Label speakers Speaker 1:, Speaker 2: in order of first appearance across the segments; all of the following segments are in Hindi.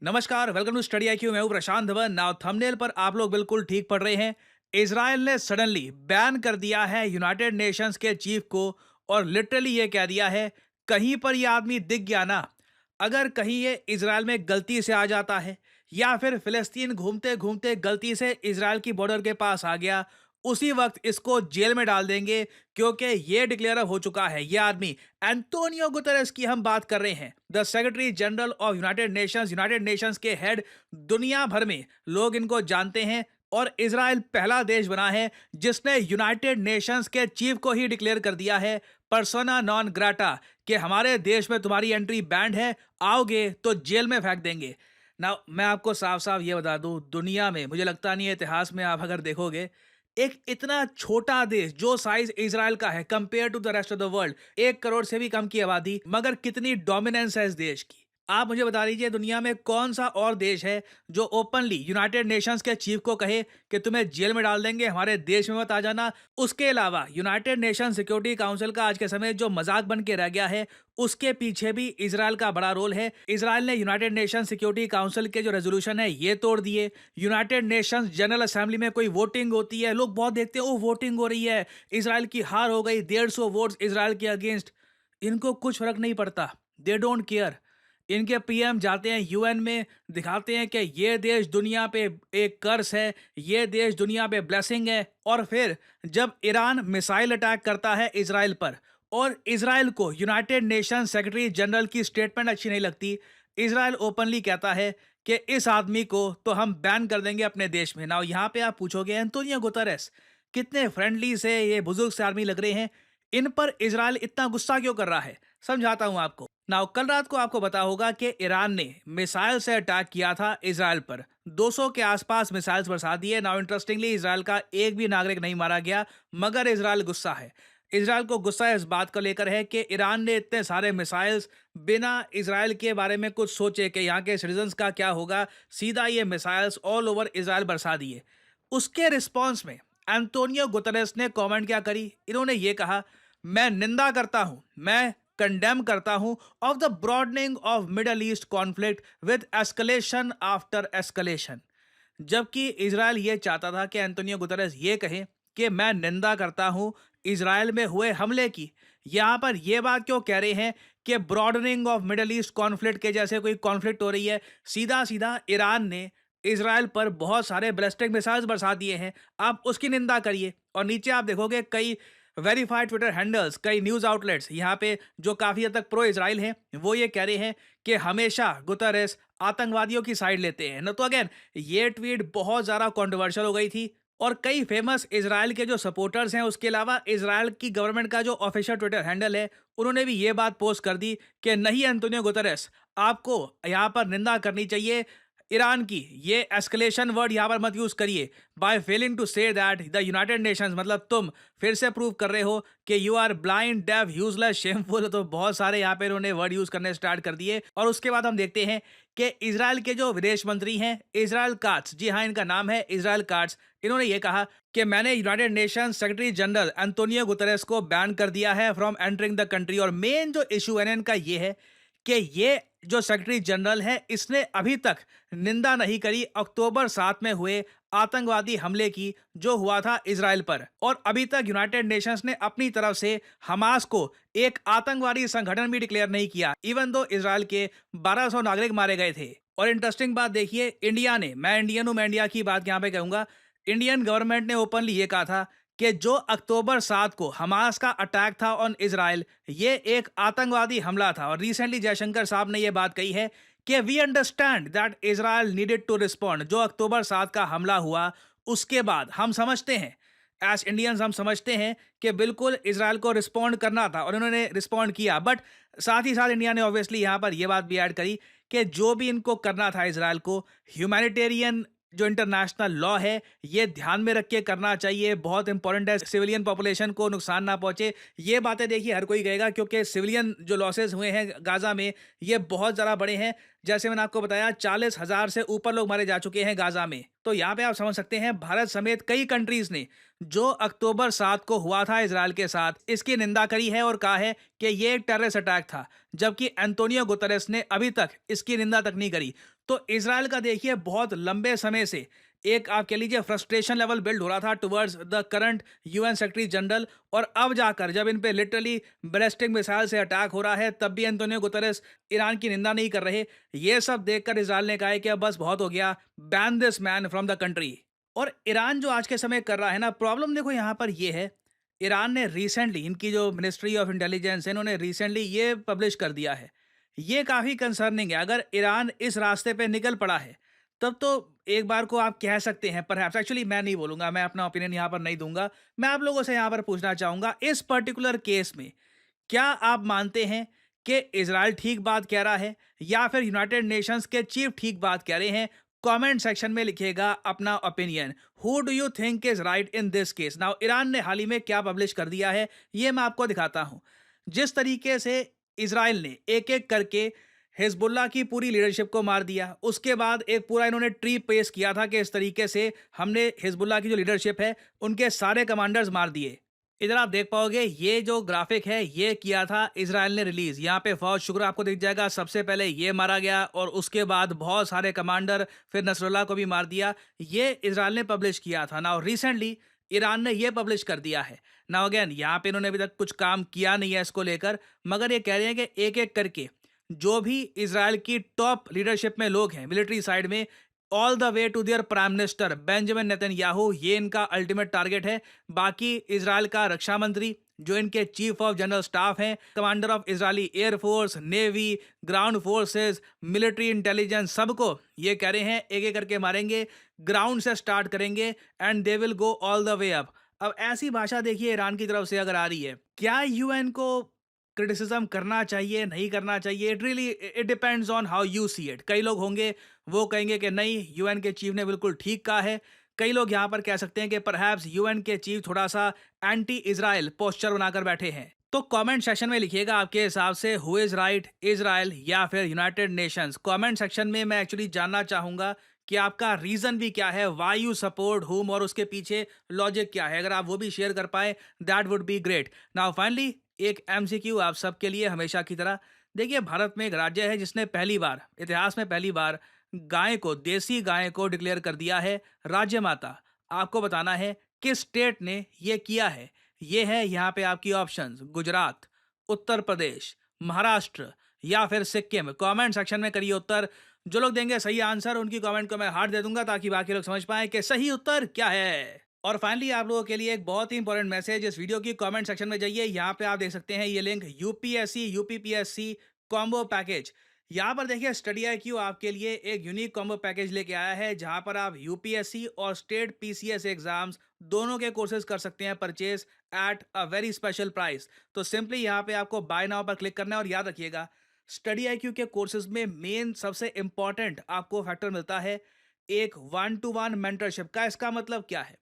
Speaker 1: नमस्कार, वेलकम टू स्टडी आईक्यू। मैं हूं प्रशांत धवन। नाउ थंबनेल पर आप लोग बिल्कुल ठीक पढ़ रहे हैं। इजराइल ने सडनली बैन कर दिया है यूनाइटेड नेशंस के चीफ को और लिटरली ये कह दिया है, कहीं पर ये आदमी दिख गया ना, अगर कहीं ये इजराइल में गलती से आ जाता है या फिर फिलिस्तीन घूमते घूमते गलती से इजराइल की बॉर्डर के पास आ गया, उसी वक्त इसको जेल में डाल देंगे। क्योंकि ये डिक्लेयर हो चुका है, ये आदमी एंटोनियो गुतेरेस की हम बात कर रहे हैं, the secretary general of United Nations के हेड। दुनिया भर में लोग इनको जानते हैं और इजराइल पहला देश बना है जिसने यूनाइटेड नेशंस के चीफ को ही डिक्लेयर कर दिया है पर्सोना नॉन ग्राटा, कि हमारे देश में तुम्हारी एंट्री बैंड है, आओगे तो जेल में फेंक देंगे ना। मैं आपको साफ साफ ये बता दूं, दुनिया में मुझे लगता नहीं है, इतिहास में आप अगर देखोगे, एक इतना छोटा देश जो साइज इजराइल का है compare to the rest of the world, 1 crore से भी कम की आबादी, मगर कितनी डोमिनेंस है इस देश की। आप मुझे बता दीजिए, दुनिया में कौन सा और देश है जो ओपनली यूनाइटेड नेशंस के चीफ को कहे कि तुम्हें जेल में डाल देंगे, हमारे देश में मत आ जाना। उसके अलावा यूनाइटेड नेशन सिक्योरिटी काउंसिल का आज के समय जो मजाक बन के रह गया है, उसके पीछे भी इजराइल का बड़ा रोल है। इजराइल ने यूनाइटेड नेशन सिक्योरिटी काउंसिल के जो रेजोल्यूशन है ये तोड़ दिए। यूनाइटेड नेशंस जनरल असेंबली में कोई वोटिंग होती है, लोग बहुत देखते हैं, ओ वोटिंग हो रही है, इजराइल की हार हो गई, 150 वोट्स इजराइल के अगेंस्ट। इनको कुछ फर्क नहीं पड़ता, दे डोंट केयर। इनके पीएम जाते हैं यूएन में, दिखाते हैं कि ये देश दुनिया पे एक कर्स है, ये देश दुनिया पे ब्लेसिंग है। और फिर जब ईरान मिसाइल अटैक करता है इजराइल पर और इजराइल को यूनाइटेड नेशन सेक्रेटरी जनरल की स्टेटमेंट अच्छी नहीं लगती, इजराइल ओपनली कहता है कि इस आदमी को तो हम बैन कर देंगे अपने देश में। ना यहाँ पे आप पूछोगे, एंटोनियो गुतेरेस कितने फ्रेंडली से, ये बुजुर्ग से आदमी लग रहे हैं, इन पर इजराइल इतना गुस्सा क्यों कर रहा है? समझाता हूं आपको। नाउ कल रात को आपको पता होगा कि ईरान ने मिसाइल से अटैक किया था इजराइल पर, 200 के आसपास मिसाइल्स बरसा दिए। नाउ इंटरेस्टिंगली इजराइल का एक भी नागरिक नहीं मारा गया, मगर इजराइल गुस्सा है। इजराइल को गुस्सा इस बात को लेकर है कि ईरान ने इतने सारे मिसाइल्स बिना इजराइल के बारे में कुछ सोचे कि यहाँ के सिटीजन्स का क्या होगा, सीधा ये मिसाइल्स ऑल ओवर इजराइल बरसा दिए। उसके रिस्पॉन्स में एंटोनियो गुतेरेस ने कमेंट क्या करी, इन्होंने ये कहा, मैं निंदा करता हूं, मैं कंडेम करता हूं of the broadening of middle east conflict with escalation after escalation. जबकि इजराइल ये चाहता था कि एंटोनियो गुतेरेस ये कहे कि मैं निंदा करता हूं इजराइल में हुए हमले की। यहां पर यह बात क्यों कह रहे हैं कि broadening of middle east conflict के जैसे कोई कॉन्फ्लिक्ट हो रही है? सीधा सीधा ईरान ने इजराइल पर बहुत सारे बैलिस्टिक मिसाइल्स बरसा दिए हैं, आप उसकी निंदा करिए। और नीचे आप देखोगे कई वेरीफाइड ट्विटर हैंडल्स, कई न्यूज़ आउटलेट्स यहाँ पे जो काफ़ी हद तक प्रो इजराइल हैं, वो ये कह रहे हैं कि हमेशा गुतेरेस आतंकवादियों की साइड लेते हैं। न तो अगेन ये ट्वीट बहुत ज़्यादा कॉन्ट्रोवर्शियल हो गई थी और कई फेमस इजराइल के जो सपोर्टर्स हैं, उसके अलावा इजराइल की गवर्नमेंट का जो ऑफिशियल ट्विटर हैंडल है, उन्होंने भी ये बात पोस्ट कर दी कि नहीं एंटोनियो गुतेरेस, आपको यहाँ पर निंदा करनी चाहिए ईरान की। ये एस्केलेशन वर्ड यहाँ पर मत यूज करिए। By failing to say that the United Nations, मतलब तुम फिर से प्रूव कर रहे हो कि you are blind, deaf, useless, shameful. तो बहुत सारे यहाँ पे इन्होंने वर्ड यूज करने स्टार्ट कर दिए। और उसके बाद हम देखते हैं कि इजराइल के जो विदेश मंत्री हैं, इजराइल काट्स, जी हाँ इनका नाम है इजराइल काट्स, इन्होंने ये कहा कि मैंने United nation secretary general Antonio Guterres को बैन कर दिया है फ्रॉम एंटरिंग द कंट्री। और मेन जो इशू है इनका ये है कि ये जो सेक्रेटरी जनरल है, इसने अभी तक निंदा नहीं करी अक्टूबर 7 में हुए आतंकवादी हमले की जो हुआ था इजराइल पर। और अभी तक यूनाइटेड नेशंस ने अपनी तरफ से हमास को एक आतंकवादी संगठन भी डिक्लेयर नहीं किया, इवन दो इजराइल के 1200 नागरिक मारे गए थे। और इंटरेस्टिंग बात देखिए, इंडिया ने, मैं इंडियन हूं, मैं इंडिया की बात यहां पे कहूंगा, इंडियन गवर्नमेंट ने ओपनली ये कहा था कि जो अक्टूबर 7 को हमास का अटैक था ऑन इजराइल, ये एक आतंकवादी हमला था। और रिसेंटली जयशंकर साहब ने ये बात कही है कि we understand that Israel needed to respond. जो अक्टूबर 7 का हमला हुआ उसके बाद हम समझते हैं, एज इंडियंस हम समझते हैं कि बिल्कुल इजराइल को रिस्पॉन्ड करना था और उन्होंने रिस्पॉन्ड किया। बट साथ ही साथ इंडिया ने ऑब्वियसली यहाँ पर यह बात भी ऐड करी कि जो भी इनको करना था इजराइल को, ह्यूमैनिटेरियन जो इंटरनेशनल लॉ है ये ध्यान में रख के करना चाहिए, बहुत इंपॉर्टेंट है, सिविलियन पॉपुलेशन को नुकसान ना पहुंचे। ये बातें देखिए हर कोई कहेगा, क्योंकि सिविलियन जो लॉसेस हुए हैं गाजा में ये बहुत ज़्यादा बड़े हैं। जैसे मैंने आपको बताया 40,000 से ऊपर लोग मारे जा चुके हैं गाजा में। तो यहाँ पे आप समझ सकते हैं भारत समेत कई कंट्रीज ने जो अक्टूबर 7 को हुआ था इसराइल के साथ, इसकी निंदा करी है और कहा है कि ये एक टेररिस्ट अटैक था, जबकि एंटोनियो गुतरेस ने अभी तक इसकी निंदा तक नहीं करी। तो इसराइल का देखिए बहुत लंबे समय से एक आप कह लीजिए फ्रस्ट्रेशन लेवल बिल्ड हो रहा था towards the current UN secretary general, और अब जाकर जब इन पे लिटरली बैलिस्टिक मिसाइल से अटैक हो रहा है तब भी एंटोनियो गुतरेस ईरान की निंदा नहीं कर रहे। ये सब देखकर इजराइल ने कहा है कि अब बस बहुत हो गया, ban this man from the country. और ईरान जो आज के समय कर रहा है ना, प्रॉब्लम देखो यहाँ पर ये है, ईरान ने रिसेंटली इनकी जो मिनिस्ट्री ऑफ इंटेलिजेंस है इन्होंने रिसेंटली ये पब्लिश कर दिया है। ये काफ़ी कंसर्निंग है। अगर ईरान इस रास्ते पे निकल पड़ा है तब तो एक बार को आप कह सकते हैं, परहैप्स, एक्चुअली मैं नहीं बोलूंगा, मैं अपना ओपिनियन यहाँ पर नहीं दूंगा। मैं आप लोगों से यहाँ पर पूछना चाहूंगा इस पर्टिकुलर केस में क्या आप मानते हैं कि इजराइल ठीक बात कह रहा है या फिर यूनाइटेड नेशंस के चीफ ठीक बात कह रहे हैं? कमेंट सेक्शन में लिखिएगा अपना opinion. Who do you think is right in this case? Now Iran ने हाल ही में क्या पब्लिश कर दिया है ये मैं आपको दिखाता हूं। जिस तरीके से इजराइल ने एक एक करके हिजबुल्ला की पूरी लीडरशिप को मार दिया, उसके बाद एक पूरा इन्होंने ट्री पेश किया था कि इस तरीके से हमने हिजबुल्ला की जो लीडरशिप है उनके सारे कमांडर्स मार दिए। इधर आप देख पाओगे ये जो ग्राफिक है ये किया था इजराइल ने रिलीज। यहाँ पे फौज शुक्र आपको दिख जाएगा, सबसे पहले ये मारा गया और उसके बाद बहुत सारे कमांडर, फिर नसरुल्लाह को भी मार दिया। ये इजराइल ने पब्लिश किया था। नाउ रिसेंटली ईरान ने ये पब्लिश कर दिया है। नाउ अगेन यहाँ पे इन्होंने अभी तक कुछ काम किया नहीं है इसको लेकर, मगर ये कह रहे हैं कि एक एक करके जो भी इजराइल की टॉप लीडरशिप में लोग हैं मिलिट्री साइड में, all the way to their prime minister Benjamin Netanyahu, ये इनका अल्टीमेट टारगेट है। बाकी इजराइल का रक्षा मंत्री, जो इनके चीफ ऑफ जनरल स्टाफ हैं, commander of Israeli air force, navy, ground forces, military intelligence, सबको ये कह रहे हैं एक एक करके मारेंगे, ग्राउंड से स्टार्ट करेंगे and they will go all the way up. अब ऐसी भाषा देखिए ईरान की तरफ से अगर आ रही है, क्या यूएन को क्रिटिसिज्म करना चाहिए, नहीं करना चाहिए? It really it depends on how you see it. कई लोग होंगे वो कहेंगे कि नहीं, यूएन के चीफ ने बिल्कुल ठीक कहा है। कई लोग यहाँ पर कह सकते हैं कि परहैप्स यूएन के चीफ थोड़ा सा एंटी इजराइल पोस्चर बनाकर बैठे हैं। तो कमेंट सेक्शन में लिखिएगा आपके हिसाब से हु इज राइट, इजराइल या फिर यूनाइटेड नेशंस। कमेंट सेक्शन में मैं एक्चुअली जानना चाहूंगा कि आपका रीजन भी क्या है, वाई यू सपोर्ट हुम, और उसके पीछे लॉजिक क्या है। अगर आप वो भी शेयर कर पाए that would be great. Now finally एक एमसीक्यू आप सबके लिए हमेशा की तरह। देखिए भारत में एक राज्य है जिसने पहली बार, इतिहास में पहली बार, गाय को, देसी गाय को डिक्लेयर कर दिया है राज्य माता। आपको बताना है किस स्टेट ने ये किया है। ये है यहाँ पे आपकी ऑप्शंस: गुजरात, उत्तर प्रदेश, महाराष्ट्र या फिर सिक्किम। कमेंट सेक्शन में करिए उत्तर। जो लोग देंगे सही आंसर उनकी कमेंट को मैं हार्ट दे दूंगा ताकि बाकी लोग समझ पाएं कि सही उत्तर क्या है। और फाइनली आप लोगों के लिए एक बहुत ही इंपॉर्टेंट मैसेज, इस वीडियो की कमेंट सेक्शन में जाइए, यहाँ पे आप देख सकते हैं ये link, UPSC UPPSC combo package. यहाँ पर देखिए स्टडी IQ आपके लिए एक यूनिक कॉम्बो पैकेज लेके आया है जहाँ पर आप यूपीएससी और स्टेट पीसीएस एग्जाम्स दोनों के कोर्सेज कर सकते हैं purchase at a very special price. तो सिंपली यहाँ पे आपको बाय नाउ पर क्लिक करना है और याद रखिएगा स्टडी IQ के कोर्सेज में मेन सबसे इंपॉर्टेंट आपको फैक्टर मिलता है एक 1-to-1 मेंटरशिप का। इसका मतलब क्या है?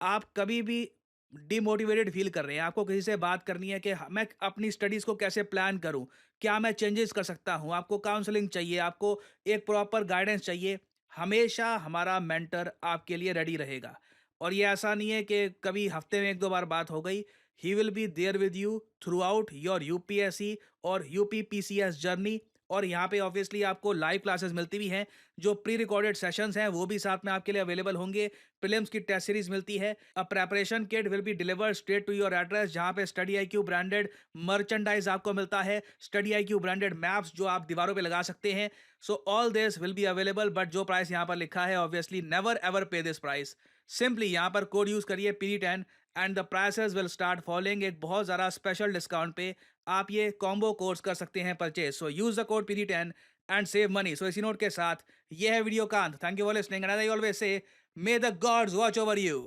Speaker 1: आप कभी भी डिमोटिवेटेड फील कर रहे हैं, आपको किसी से बात करनी है कि मैं अपनी स्टडीज़ को कैसे प्लान करूं, क्या मैं चेंजेस कर सकता हूं, आपको काउंसलिंग चाहिए, आपको एक प्रॉपर गाइडेंस चाहिए, हमेशा हमारा मेंटर आपके लिए रेडी रहेगा। और ये ऐसा नहीं है कि कभी हफ्ते में 1-2 बार बात हो गई। He will be there with you throughout your UPSC और यूपीपीसीएस जर्नी। और यहाँ पे ऑब्वियसली आपको लाइव क्लासेस मिलती भी हैं, जो प्री रिकॉर्डेड सेशंस हैं वो भी साथ में आपके लिए अवेलेबल होंगे। प्रीलिम्स की टेस्ट सीरीज मिलती है। A preparation kit will be delivered straight to your address, जहाँ पे स्टडी IQ ब्रांडेड मर्चेंडाइज आपको मिलता है, स्टडी IQ ब्रांडेड मैप्स जो आप दीवारों पे लगा सकते हैं। So all this will be available, but जो प्राइस यहाँ पर लिखा है ऑब्वियसली नेवर एवर पे दिस प्राइस। सिंपली यहाँ पर कोड यूज करिए PD10 and the prices will start following. एक बहुत ज़्यादा स्पेशल डिस्काउंट पे आप ये कॉम्बो कोर्स कर सकते हैं purchase. So use the code PD10 and save money. So इसी नोट के साथ ये है वीडियो का अंत। Thank you for listening and I always say may the gods watch over you.